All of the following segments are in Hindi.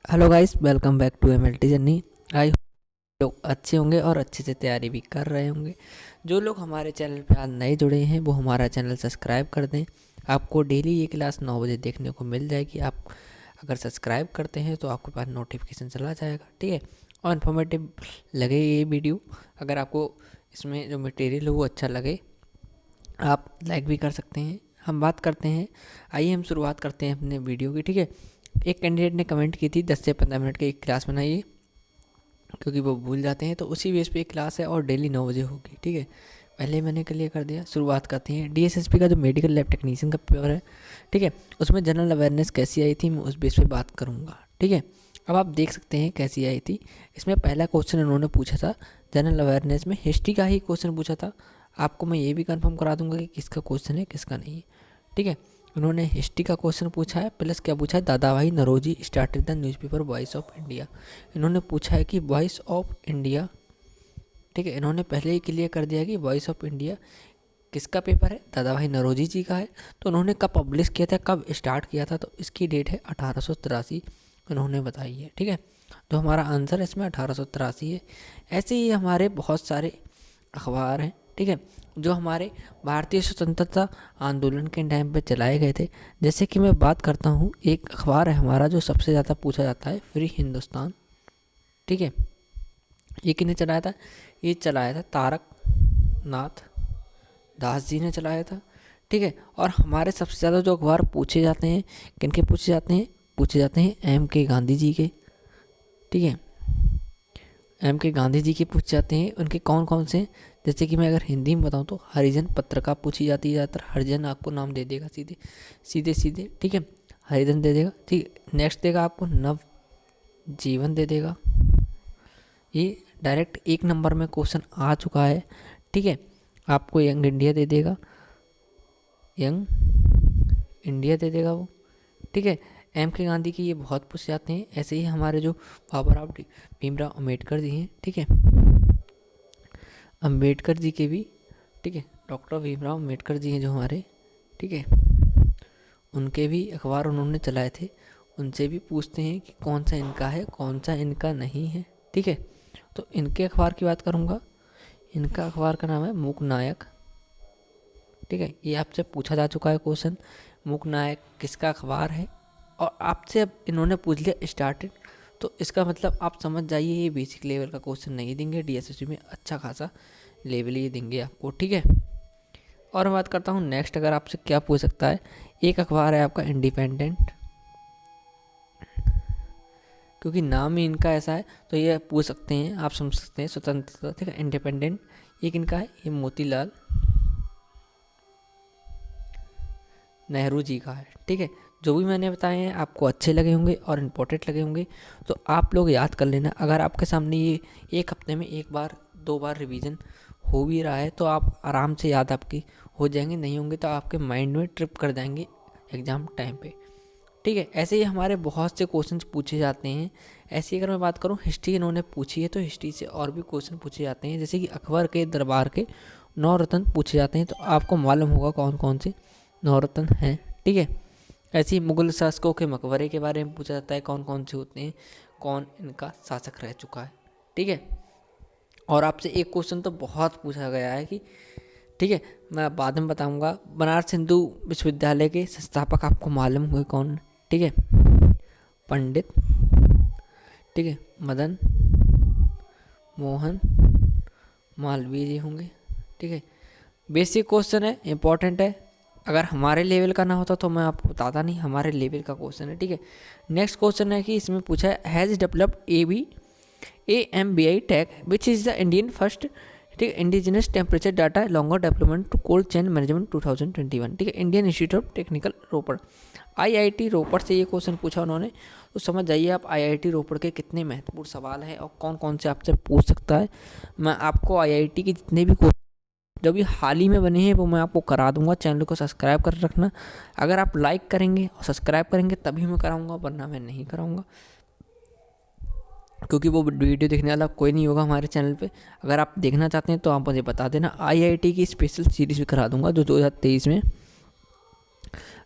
Hello guys, welcome back to MLT journey. आई लोग अच्छे होंगे और अच्छे से तैयारी भी कर रहे होंगे। जो लोग हमारे चैनल पे आज नए जुड़े हैं वो हमारा चैनल सब्सक्राइब कर दें। आपको डेली ये क्लास 9 बजे देखने को मिल जाएगी। आप अगर सब्सक्राइब करते हैं तो आपके पास नोटिफिकेशन चला जाएगा, ठीक है। और इन्फॉर्मेटिव लगे ये वीडियो, अगर आपको इसमें जो मटेरियल है वो अच्छा लगे, आप लाइक भी कर सकते हैं। हम बात करते हैं, आइए हम शुरुआत करते हैं अपने वीडियो की, ठीक है। एक कैंडिडेट ने कमेंट की थी 10 से 15 मिनट की एक क्लास बनाइए, क्योंकि वो भूल जाते हैं। तो उसी बेस पे एक क्लास है और डेली 9 बजे होगी, ठीक है। पहले मैंने क्लियर कर दिया। शुरुआत करते हैं। डीएसएसपी का जो मेडिकल लैब टेक्नीशियन का पेपर है, ठीक है, उसमें जनरल अवेयरनेस कैसी आई थी मैं उस बेस पे बात करूँगा, ठीक है। अब आप देख सकते हैं कैसी आई थी। इसमें पहला क्वेश्चन उन्होंने पूछा था जनरल अवेयरनेस में, हिस्ट्री का ही क्वेश्चन पूछा था। आपको मैं ये भी कंफर्म करा दूंगा कि किसका क्वेश्चन है किसका नहीं है, ठीक है। उन्होंने हिस्ट्री का क्वेश्चन पूछा है, प्लस क्या पूछा है, Dadabhai Naoroji started the newspaper Voice of India. इन्होंने पूछा है कि वॉइस ऑफ इंडिया, ठीक है। इन्होंने पहले ही क्लियर कर दिया कि वॉइस ऑफ इंडिया किसका पेपर है, दादा भाई नौरोजी जी का है। तो उन्होंने कब पब्लिश किया था, कब स्टार्ट किया था, तो इसकी डेट है 1883, उन्होंने बताई है, ठीक है। तो हमारा आंसर इसमें 1883 है। ऐसे ही हमारे बहुत सारे अखबार हैं, ठीक है, जो हमारे भारतीय स्वतंत्रता आंदोलन के टाइम पे चलाए गए थे। जैसे कि मैं बात करता हूँ, एक अखबार है हमारा जो सबसे ज़्यादा पूछा जाता है, फ्री हिंदुस्तान, ठीक है। ये किसने चलाया था, ये चलाया था तारक नाथ दास जी ने चलाया था, ठीक है। और हमारे सबसे ज़्यादा जो अखबार पूछे जाते हैं, किनके पूछे जाते हैं एम के गांधी जी के, ठीक है। एम के गांधी जी के पूछे जाते हैं। उनके कौन कौन से, जैसे कि मैं अगर हिंदी में बताऊं तो हरिजन पत्रिका पूछी जाती है ज़्यादातर। हरिजन आपको नाम दे देगा सीधे सीधे सीधे, ठीक है, हरिजन दे देगा, ठीक। नेक्स्ट देगा आपको नव जीवन दे देगा। ये डायरेक्ट एक नंबर में क्वेश्चन आ चुका है, ठीक है। आपको यंग इंडिया दे देगा, यंग इंडिया दे देगा वो, ठीक है। एम के गांधी की ये बहुत पूछ जाते हैं। ऐसे ही हमारे जो बाबा भीमराव अम्बेडकर जी हैं, ठीक है, अम्बेडकर जी के भी, ठीक है, डॉक्टर भीमराव अम्बेडकर जी हैं जो हमारे, ठीक है, उनके भी अखबार उन्होंने चलाए थे। उनसे भी पूछते हैं कि कौन सा इनका है कौन सा इनका नहीं है, ठीक है। तो इनके अखबार की बात करूँगा। इनका अखबार का नाम है मूक नायक, ठीक है। ये आपसे पूछा जा चुका है क्वेश्चन, मूक नायक किसका अखबार है। और आपसे अब इन्होंने पूछ लिया स्टार्टेड, तो इसका मतलब आप समझ जाइए ये बेसिक लेवल का क्वेश्चन नहीं देंगे, डीएसएससी में अच्छा खासा लेवल ही देंगे आपको, ठीक है। और मैं बात करता हूँ नेक्स्ट, अगर आपसे क्या पूछ सकता है। एक अखबार है आपका इंडिपेंडेंट, क्योंकि नाम ही इनका ऐसा है तो ये पूछ सकते हैं, आप समझ सकते हैं स्वतंत्रता, ठीक है, इंडिपेंडेंट। एक इनका है, ये मोतीलाल नेहरू जी का है, ठीक है। जो भी मैंने बताए हैं आपको अच्छे लगे होंगे और इम्पोर्टेंट लगे होंगे, तो आप लोग याद कर लेना। अगर आपके सामने ये एक हफ्ते में एक बार दो बार रिवीजन हो भी रहा है तो आप आराम से याद आपकी हो जाएंगे, नहीं होंगे तो आपके माइंड में ट्रिप कर जाएंगे एग्ज़ाम टाइम पे, ठीक है। ऐसे ही हमारे बहुत से क्वेश्चन पूछे जाते हैं। ऐसे ही अगर मैं बात करूँ, हिस्ट्री इन्होंने पूछी है तो हिस्ट्री से और भी क्वेश्चन पूछे जाते हैं। जैसे कि अकबर के दरबार के 9 रत्न पूछे जाते हैं, तो आपको मालूम होगा कौन कौन से 9 रत्न हैं, ठीक है। ऐसे ही मुगल शासकों के मकबरे के बारे में पूछा जाता है, कौन कौन से होते हैं, कौन इनका शासक रह चुका है, ठीक है। और आपसे एक क्वेश्चन तो बहुत पूछा गया है कि, ठीक है, मैं बाद में बताऊंगा, बनारस हिंदू विश्वविद्यालय के संस्थापक आपको मालूम हुए कौन, ठीक है, पंडित, ठीक है, मदन मोहन मालवीय जी होंगे, ठीक है। बेसिक क्वेश्चन है, इंपॉर्टेंट है। अगर हमारे लेवल का ना होता तो मैं आपको बताता नहीं, हमारे लेवल का क्वेश्चन है, ठीक है। नेक्स्ट क्वेश्चन है कि इसमें पूछा है, has developed AMBI tech which is the Indian first, ठीक है, indigenous temperature data logger development to cold chain management 2021, ठीक है, Indian institute of technical Ropar, IIT Ropar से ये क्वेश्चन पूछा उन्होंने। तो समझ जाइए आप IIT रोपड़ के कितने महत्वपूर्ण सवाल हैं और कौन कौन से आपसे पूछ सकता है। मैं आपको IIT के जितने भी जो भी हाल ही में बने हैं वो मैं आपको करा दूंगा। चैनल को सब्सक्राइब कर रखना। अगर आप लाइक करेंगे और सब्सक्राइब करेंगे तभी मैं कराऊंगा, वरना मैं नहीं कराऊंगा, क्योंकि वो वीडियो देखने वाला कोई नहीं होगा हमारे चैनल पे। अगर आप देखना चाहते हैं तो आप मुझे बता देना, IIT की स्पेशल सीरीज भी करा दूंगा जो 2023 में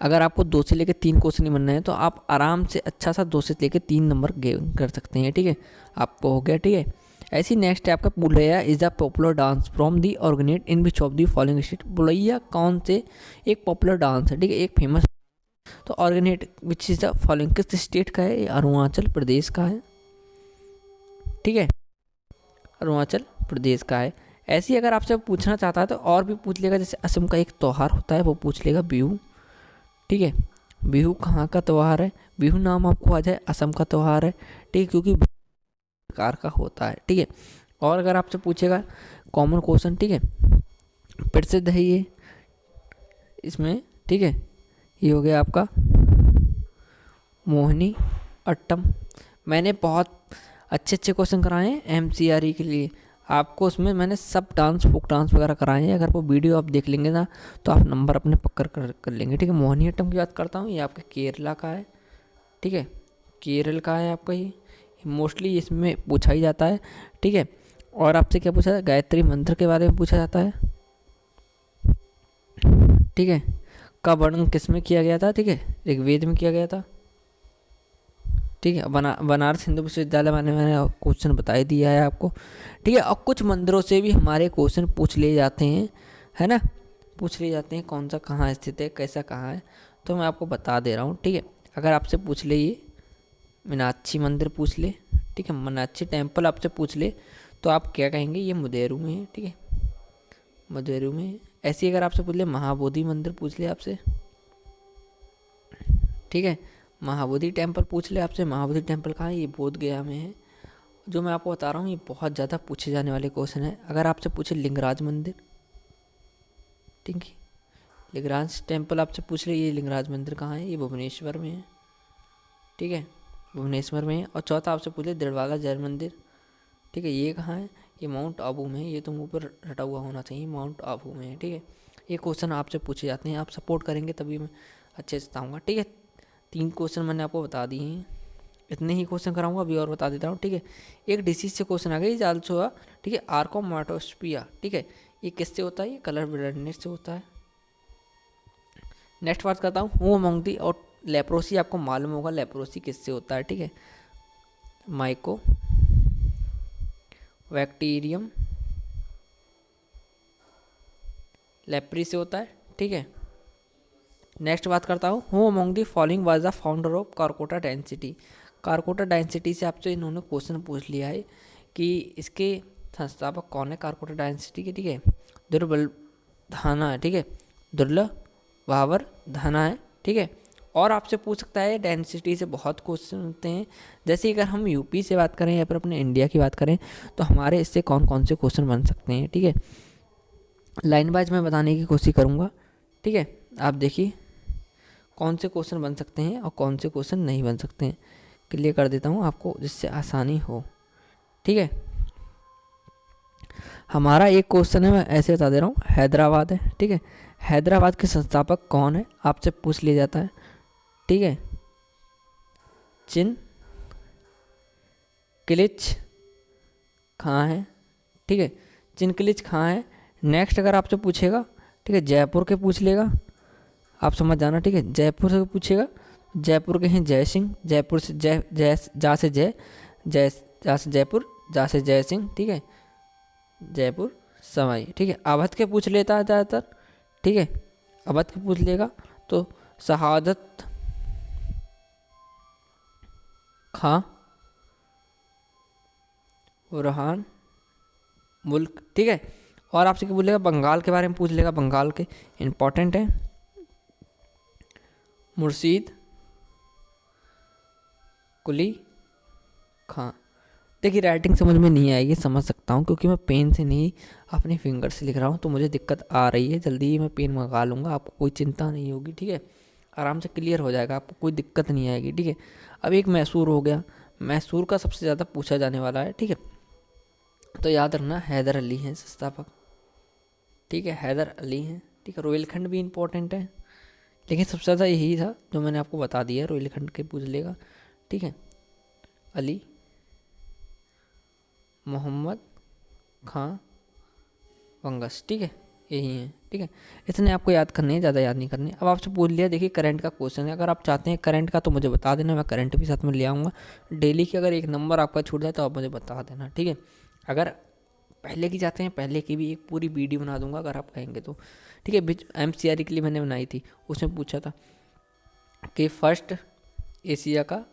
अगर आपको 2 से लेकर 3 क्वेश्चन ही बनना है तो आप आराम से अच्छा सा 2 से लेकर 3 नंबर गेन कर सकते हैं, ठीक है। आपको हो गया, ठीक है। ऐसी नेक्स्ट है आपका Pulaiya is the popular dance from the organize in which of the following state. Pulaiya कौन से एक पॉपुलर डांस है, ठीक है, एक फेमस। तो organize which is the following किस स्टेट का है, ये अरुणाचल प्रदेश का है, ठीक है, अरुणाचल प्रदेश का है। ऐसे ही अगर आपसे पूछना चाहता है तो और भी पूछ लेगा, जैसे असम का एक त्यौहार होता है वो पूछ लेगा बिहू, ठीक है। बिहू कहाँ का त्यौहार है, बिहू नाम आपको आ जाए असम का त्यौहार है, ठीक है, क्योंकि प्रकार का होता है, ठीक है। और अगर आपसे पूछेगा कॉमन क्वेश्चन, ठीक है, प्रसिद्ध है ये इसमें, ठीक है, ये हो गया आपका मोहिनी अट्टम। मैंने बहुत अच्छे अच्छे क्वेश्चन कराए हैं एमसीआरई के लिए आपको, उसमें मैंने सब डांस फोक डांस वगैरह कराए हैं। अगर वो वीडियो आप देख लेंगे ना तो आप नंबर अपने पकड़ कर लेंगे, ठीक है। मोहिनी अट्टम की बात करता हूँ, ये आपके केरला का है, ठीक है, केरल का है आपका, ये मोस्टली इसमें पूछा ही जाता है, ठीक है। और आपसे क्या पूछा, गायत्री मंत्र के बारे में पूछा जाता है, ठीक है। का वर्णन किस में किया गया था, ठीक है, ऋग्वेद में किया गया था, ठीक है। बनारस हिंदू विश्वविद्यालय मैंने क्वेश्चन बता ही दिया है आपको, ठीक है। और कुछ मंदिरों से भी हमारे क्वेश्चन पूछ लिए जाते हैं, है ना, पूछ लिए जाते हैं कौन सा कहाँ स्थित है, कैसा कहाँ है, तो मैं आपको बता दे रहा हूँ, ठीक है। अगर आपसे पूछ ले ये मीनाक्षी मंदिर पूछ ले, ठीक है, मीनाक्षी टेम्पल आपसे पूछ ले तो आप क्या कहेंगे, ये मुदेरू में है, ठीक है, मुदेरू में है। ऐसे ही अगर आपसे पूछ ले महाबोधि मंदिर पूछ ले आपसे, ठीक है, महाबोधि टेम्पल पूछ ले आपसे, महाबोधि टेम्पल कहाँ है, ये बोध गया में है। जो मैं आपको बता रहा हूँ ये बहुत ज़्यादा पूछे जाने वाले क्वेश्चन है। अगर आपसे पूछे लिंगराज मंदिर, ठीक है, लिंगराज टेम्पल आपसे पूछ ले ये लिंगराज मंदिर कहाँ है, ये भुवनेश्वर में है, ठीक है, भुवनेश्वर में है। और चौथा आपसे पूछ ले दिलवाला जैन मंदिर, ठीक है, ये कहाँ है, ये माउंट आबू में है, ये तो मुँह पर रटा हुआ होना चाहिए, माउंट आबू में है, ठीक है। ये क्वेश्चन आपसे पूछे जाते हैं, आप सपोर्ट करेंगे तभी मैं अच्छे से बताऊँगा, ठीक है। 3 क्वेश्चन मैंने आपको बता दिए हैं, इतने ही क्वेश्चन कराऊंगा, अभी और बता देता हूँ, ठीक है। एक डिसीज से क्वेश्चन आ गया आल्सो, ठीक है, आर्कोमाटोस्पिया, ठीक है, ये किससे होता है, ये कलर ब्लाइंडनेस से होता है। नेक्स्ट बात करता हूँ हूँ अमंग दी, और लेप्रोसी आपको मालूम होगा लेप्रोसी किससे होता है, ठीक है, माइको बैक्टीरियम लेप्री से होता है, ठीक है। नेक्स्ट बात करता हूँ who among the following was the founder of Karkota density. Karkota density से आपसे इन्होंने क्वेश्चन पूछ लिया है कि इसके संस्थापक कौन है कारकोटा डेंसिटी के, ठीक है, दुर्बल धाना है, ठीक है, दुर्लभ भावर धाना है, ठीक है। और आपसे पूछ सकता है डेंसिटी से बहुत क्वेश्चन होते हैं, जैसे अगर हम यूपी से बात करें या फिर अपने इंडिया की बात करें तो हमारे इससे कौन कौन से क्वेश्चन बन सकते हैं, ठीक है। लाइन वाइज मैं बताने की कोशिश करूँगा, ठीक है। आप देखिए कौन से क्वेश्चन बन सकते हैं और कौन से क्वेश्चन नहीं बन सकते हैं, क्लियर कर देता हूँ आपको जिससे आसानी हो, ठीक है। हमारा एक क्वेश्चन है, मैं ऐसे बता दे रहा हूँ, हैदराबाद है, ठीक है, हैदराबाद के संस्थापक कौन है आपसे पूछ लिया जाता है, ठीक है। चिन किलिच कहाँ है, ठीक है, चिन किलिच कहाँ है। नेक्स्ट अगर आपसे पूछेगा, ठीक है, जयपुर के पूछ लेगा, आप समझ जाना, ठीक है, जयपुर से पूछेगा, जयपुर के हैं जय सिंह, जयपुर से जय जय जा से जय जय जा से जयपुर, जा से जय सिंह, ठीक है, जयपुर सवाई, ठीक है। अवध के पूछ लेता है ज़्यादातर, ठीक है, अवध के पूछ लेगा तो शहादत खां बुरहान मुल्क, ठीक है। और आपसे क्या बोलेगा, बंगाल के बारे में पूछ लेगा, बंगाल के इंपॉर्टेंट है, मुर्शीद कुली खां। देखिए राइटिंग समझ में नहीं आएगी, समझ सकता हूँ क्योंकि मैं पेन से नहीं अपने फिंगर से लिख रहा हूँ, तो मुझे दिक्कत आ रही है, जल्दी ही मैं पेन मंगा लूँगा, आपको कोई चिंता नहीं होगी, ठीक है, आराम से क्लियर हो जाएगा, आपको कोई दिक्कत नहीं आएगी, ठीक है। अब एक मैसूर हो गया, मैसूर का सबसे ज़्यादा पूछा जाने वाला है, ठीक है, तो याद रखना हैदर अली हैं संस्थापक, ठीक है, हैदर अली हैं, ठीक है। रोहिलखंड भी इंपॉर्टेंट है, लेकिन सबसे ज़्यादा यही था जो मैंने आपको बता दिया है, रोहिलखंड के पूछ लेगा, ठीक है। अली मोहम्मद खां वंगस, ठीक है, यही है, ठीक है। इतने आपको याद करने हैं, ज़्यादा याद नहीं करने। अब आपसे पूछ लिया, देखिए करंट का क्वेश्चन है, अगर आप चाहते हैं करंट का तो मुझे बता देना, मैं करंट भी साथ में ले आऊँगा। डेली की अगर एक नंबर आपका छूट जाए तो आप मुझे बता देना, ठीक है। अगर पहले की चाहते हैं, पहले की भी एक पूरी वीडियो बना दूंगा अगर आप कहेंगे तो, ठीक है। MCR के लिए मैंने बनाई थी, उसमें पूछा था कि फर्स्ट एशिया का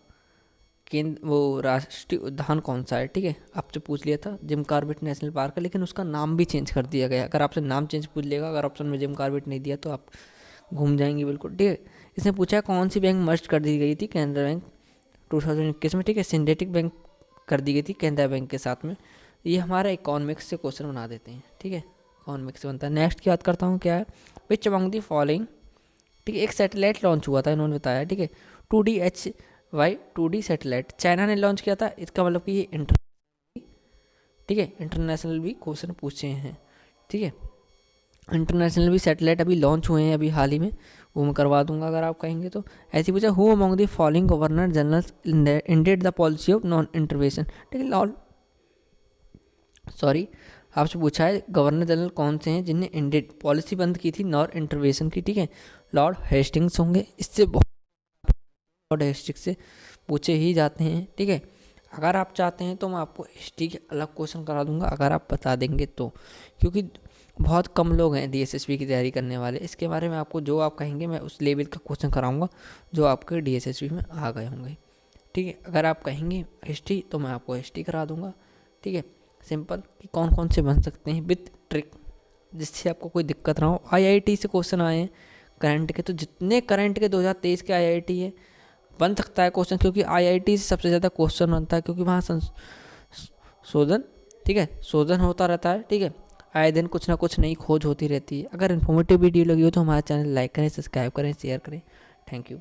केंद्र वो राष्ट्रीय उद्यान कौन सा है, ठीक है। आपसे पूछ लिया था जिम कॉर्बेट नेशनल पार्क है, लेकिन उसका नाम भी चेंज कर दिया गया। अगर आपसे नाम चेंज पूछ लेगा, अगर ऑप्शन में जिम कॉर्बेट नहीं दिया तो आप घूम जाएंगे बिल्कुल, ठीक है। इसने पूछा है कौन सी बैंक मर्ज कर दी गई थी कैनरा बैंक 2021 में, ठीक है। सिंथेटिक बैंक कर दी गई थी कैनरा बैंक के साथ में। ये हमारा इकोनॉमिक्स से क्वेश्चन बना देते हैं, ठीक है। इकोनॉमिक्स से बनता है। नेक्स्ट की बात करता हूँ, क्या है, विच अमंग दी फॉलोइंग, ठीक है। एक सैटेलाइट लॉन्च हुआ था, इन्होंने बताया, ठीक है। 2D सैटेलाइट चाइना ने लॉन्च किया था। इसका मतलब कि ये ठीक है, इंटरनेशनल भी क्वेश्चन पूछे हैं, ठीक है। इंटरनेशनल भी सैटेलाइट अभी लॉन्च हुए हैं अभी हाल ही में, वो मैं करवा दूंगा अगर आप कहेंगे तो। ऐसे पूछा, who among the following governor generals ended the policy of non intervention, ठीक है। सॉरी, आपसे पूछा है गवर्नर जनरल कौन से हैं जिन्हें इंडेड पॉलिसी बंद की थी नॉन इंटरवेंशन की, ठीक है। लॉर्ड हेस्टिंग्स होंगे। इससे लॉर्ड हेस्टिंग्स से पूछे ही जाते हैं, ठीक है। अगर आप चाहते हैं तो मैं आपको हिस्ट्री के अलग क्वेश्चन करा दूंगा अगर आप बता देंगे तो, क्योंकि बहुत कम लोग हैं DSSP की तैयारी करने वाले। इसके बारे में आपको जो आप कहेंगे मैं उस लेवल का क्वेश्चन कराऊंगा जो आपके DSSP में आ गए होंगे, ठीक है। अगर आप कहेंगे हिस्ट्री तो मैं आपको हिस्ट्री करा दूंगा, ठीक है। सिंपल कि कौन कौन से बन सकते हैं विथ ट्रिक, जिससे आपको कोई दिक्कत ना हो। IIT से क्वेश्चन आए हैं करंट के, तो जितने करंट के 2023 के IIT है बन सकता है क्वेश्चन, क्योंकि IIT से सबसे ज़्यादा क्वेश्चन बनता है, क्योंकि वहाँ शोधन, ठीक है, शोधन होता रहता है, ठीक है। आए दिन कुछ ना कुछ नई खोज होती रहती है। अगर इन्फॉर्मेटिव वीडियो लगी हो तो हमारा चैनल लाइक करें, सब्सक्राइब करें, शेयर करें। Thank you.